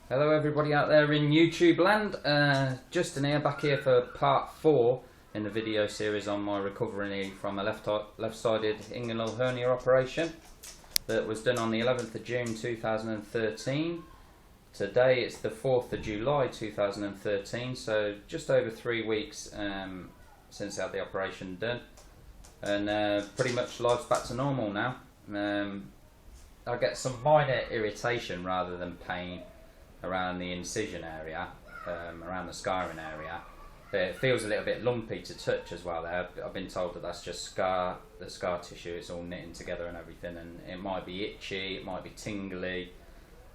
Hello everybody out there in YouTube land, Justin here, back here for part 4 in the video series on my recovery from a left-sided inguinal hernia operation that was done on the 11th of June 2013. Today it's the 4th of July 2013, so just over 3 weeks since I had the operation done, and pretty much life's back to normal now. I get some minor irritation rather than pain around the incision area, around the scarring area. It feels a little bit lumpy to touch as well there. I've been told that that's just the scar tissue, it's all knitting together and everything, and it might be itchy, it might be tingly,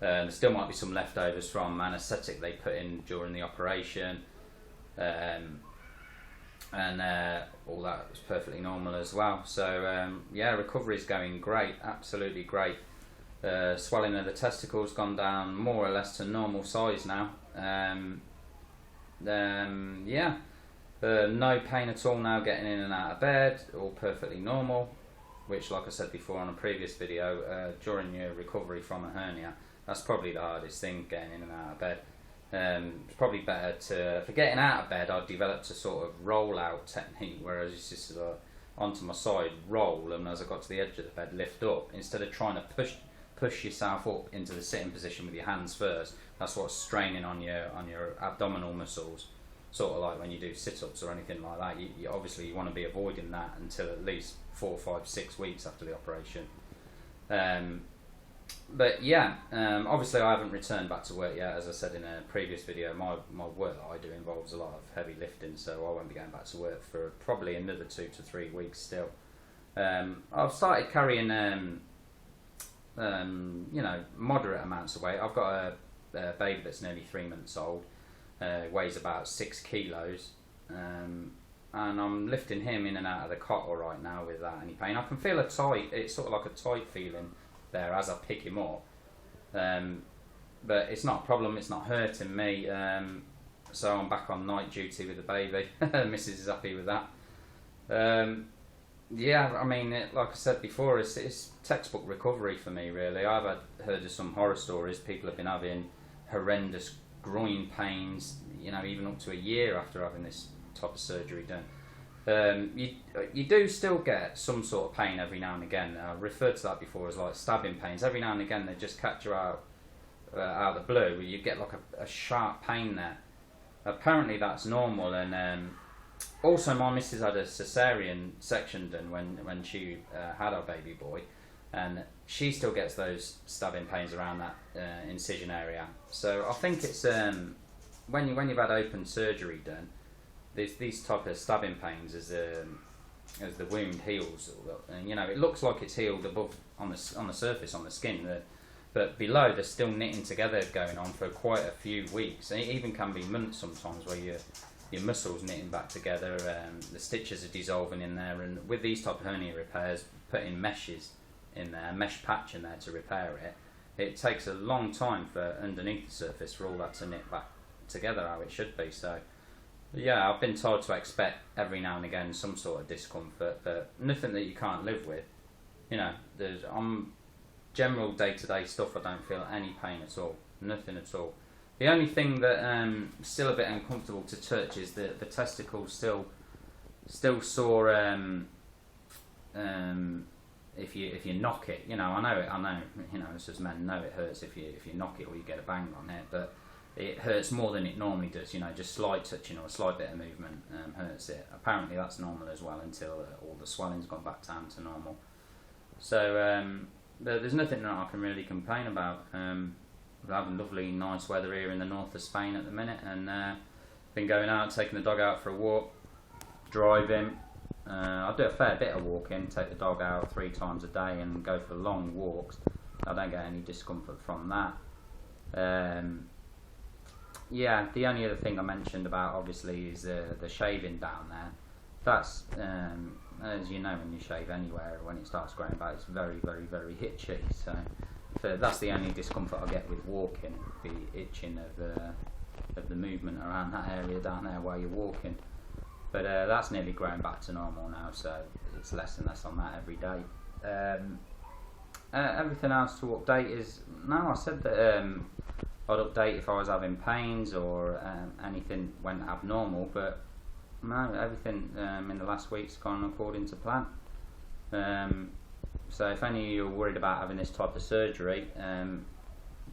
there still might be some leftovers from anaesthetic they put in during the operation, and all that was perfectly normal as well. So yeah, recovery's going great, absolutely great. Swelling of the testicles gone down more or less to normal size now. Yeah, no pain at all now getting in and out of bed, all perfectly normal, which, like I said before on a previous video, during your recovery from a hernia, that's probably the hardest thing, getting in and out of bed. It's probably better to, for getting out of bed, I've developed a sort of roll out technique, whereas it's just onto my side, roll, and as I got to the edge of the bed, lift up, instead of trying to push yourself up into the sitting position with your hands first. That's what's straining on your abdominal muscles, sort of like when you do sit-ups or anything like that. You obviously you want to be avoiding that until at least 4, 5, 6 weeks after the operation. But yeah, obviously I haven't returned back to work yet. As I said in a previous video, my work that I do involves a lot of heavy lifting, so I won't be going back to work for probably another 2 to 3 weeks still. I've started carrying you know, moderate amounts of weight. I've got a baby that's nearly 3 months old, weighs about 6 kilos, and I'm lifting him in and out of the cot all right now without any pain. I can feel a tight, it's sort of like a tight feeling there as I pick him up, but it's not a problem, it's not hurting me, so I'm back on night duty with the baby. Mrs is happy with that. Yeah, I mean, like I said before, it's textbook recovery for me, really. I've heard of some horror stories. People have been having horrendous groin pains, you know, even up to a year after having this type of surgery done. You do still get some sort of pain every now and again. I referred to that before as like stabbing pains. Every now and again they just catch you out of the blue. You get like a sharp pain there. Apparently that's normal, and also my missus had a cesarean section done when she had our baby boy, and she still gets those stabbing pains around that incision area. So I think it's when you've had open surgery done, these type of stabbing pains as the wound heals, and you know, it looks like it's healed above on the surface on the skin, but below they're still knitting together, going on for quite a few weeks. And it even can be months sometimes, where your muscles knitting back together, the stitches are dissolving in there, and with these type of hernia repairs, putting meshes in there, mesh patch in there to repair it takes a long time for underneath the surface for all that to knit back together how it should be. So yeah, I've been told to expect every now and again some sort of discomfort, but nothing that you can't live with. You know, on general day-to-day stuff I don't feel any pain at all, nothing at all. The only thing that still a bit uncomfortable to touch is the testicles still sore if you knock it. You know, I know, you know, us as men know it hurts if you knock it or you get a bang on it, but it hurts more than it normally does. You know, just slight touching or a slight bit of movement hurts it. Apparently that's normal as well until all the swelling's gone back down to normal. So there's nothing that I can really complain about. We're having lovely nice weather here in the north of Spain at the minute, and been going out, taking the dog out for a walk, driving. I do a fair bit of walking, take the dog out 3 times a day and go for long walks. I don't get any discomfort from that. Yeah, the only other thing I mentioned about obviously is the shaving down there. That's, as you know, when you shave anywhere, when it starts growing back, it's very, very, very itchy. So that's the only discomfort I get with walking, the itching of the movement around that area down there while you're walking. But that's nearly growing back to normal now, so it's less and less on that every day. Everything else to update is, now I said that I'd update if I was having pains or anything went abnormal, but no, everything in the last week's gone according to plan. So if any of you are worried about having this type of surgery,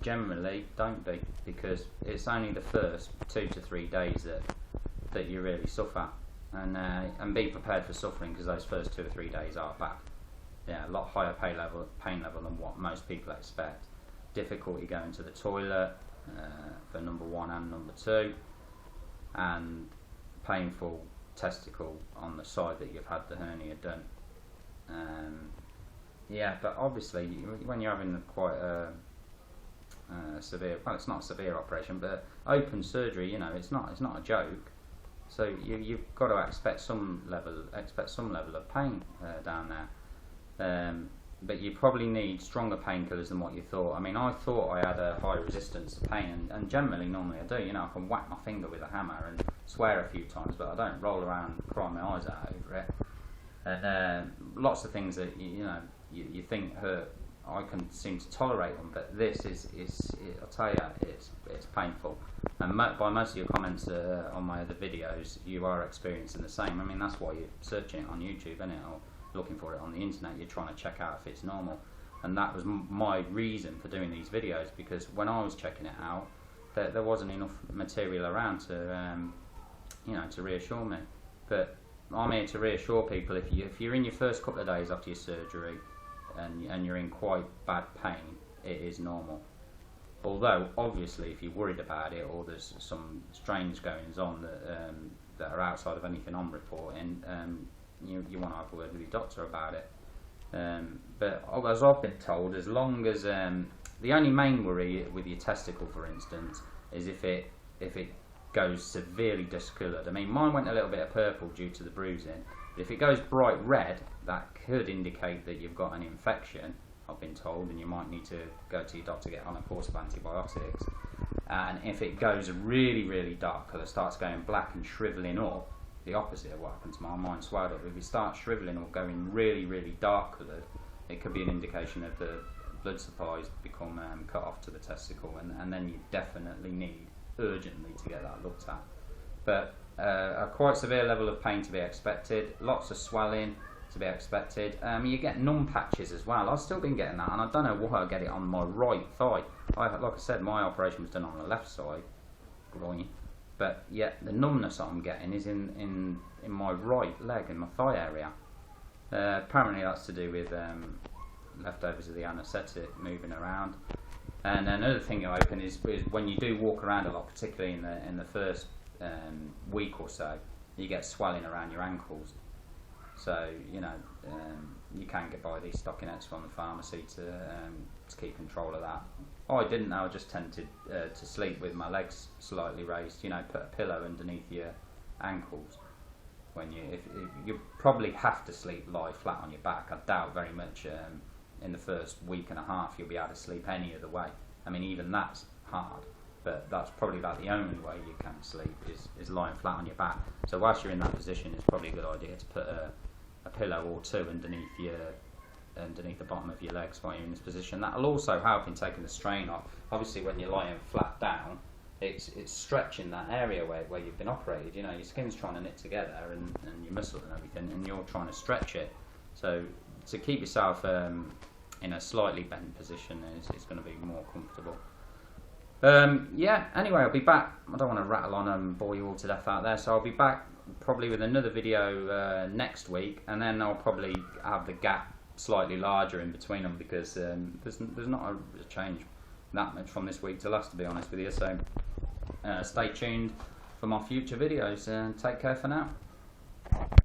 generally don't be, because it's only the first 2 to 3 days that you really suffer, and be prepared for suffering, because those first 2 or 3 days are bad. Yeah, a lot higher pain level than what most people expect. Difficulty going to the toilet for number 1 and number 2, and painful testicle on the side that you've had the hernia done. Yeah, but obviously when you're having quite a severe, well, it's not a severe operation, but open surgery, you know, it's not a joke. So you've got to expect some level of pain down there. But you probably need stronger painkillers than what you thought. I mean, I thought I had a high resistance to pain, and generally, normally I do. You know, I can whack my finger with a hammer and swear a few times, but I don't roll around and cry my eyes out over it. And lots of things that you think hurt, I can seem to tolerate them, but this is I'll tell you, it's painful. And by most of your comments on my other videos, you are experiencing the same. I mean, that's why you're searching it on YouTube, isn't it? Or looking for it on the internet. You're trying to check out if it's normal, and that was my reason for doing these videos, because when I was checking it out, there wasn't enough material around to to reassure me. But I'm here to reassure people, if you're in your first couple of days after your surgery and you're in quite bad pain, it is normal. Although obviously if you're worried about it, or there's some strange goings on that are outside of anything I'm reporting, you want to have a word with your doctor about it. But as I've been told, as long as the only main worry with your testicle, for instance, is if it goes severely discoloured. I mean, mine went a little bit of purple due to the bruising, but if it goes bright red, that could indicate that you've got an infection, I've been told, and you might need to go to your doctor, get on a course of antibiotics. And if it goes really, really dark colour, starts going black and shrivelling up, the opposite of what happened to mine swelled up. If it starts shrivelling or going really, really dark coloured, it could be an indication of the blood supplies become cut off to the testicle, and then you definitely need urgently to get that looked at. But a quite severe level of pain to be expected, lots of swelling to be expected. You get numb patches as well. I've still been getting that, and I don't know why I get it on my right thigh. Like I said, my operation was done on the left side, groin, but yet the numbness I'm getting is in my right leg, in my thigh area. Apparently that's to do with leftovers of the anaesthetic moving around. And another thing you open is when you do walk around a lot, particularly in the first week or so, you get swelling around your ankles. So you can get by these stockinettes from the pharmacy to keep control of that. I didn't know. I just tended to sleep with my legs slightly raised. Put a pillow underneath your ankles. If you probably have to lie flat on your back. I doubt very much in the first week and a half you'll be able to sleep any other way. I mean, even that's hard, but that's probably about the only way you can sleep is lying flat on your back. So whilst you're in that position, it's probably a good idea to put a pillow or two underneath the bottom of your legs while you're in this position. That'll also help in taking the strain off. Obviously, when you're lying flat down, it's stretching that area where you've been operated. Your skin's trying to knit together, and your muscle and everything, and you're trying to stretch it. So to keep yourself in a slightly bent position is going to be more comfortable. Yeah, anyway, I'll be back. I don't want to rattle on and bore you all to death out there, so I'll be back probably with another video next week, and then I'll probably have the gap slightly larger in between them, because there's not a change that much from this week to last, to be honest with you. So stay tuned for my future videos, and take care for now.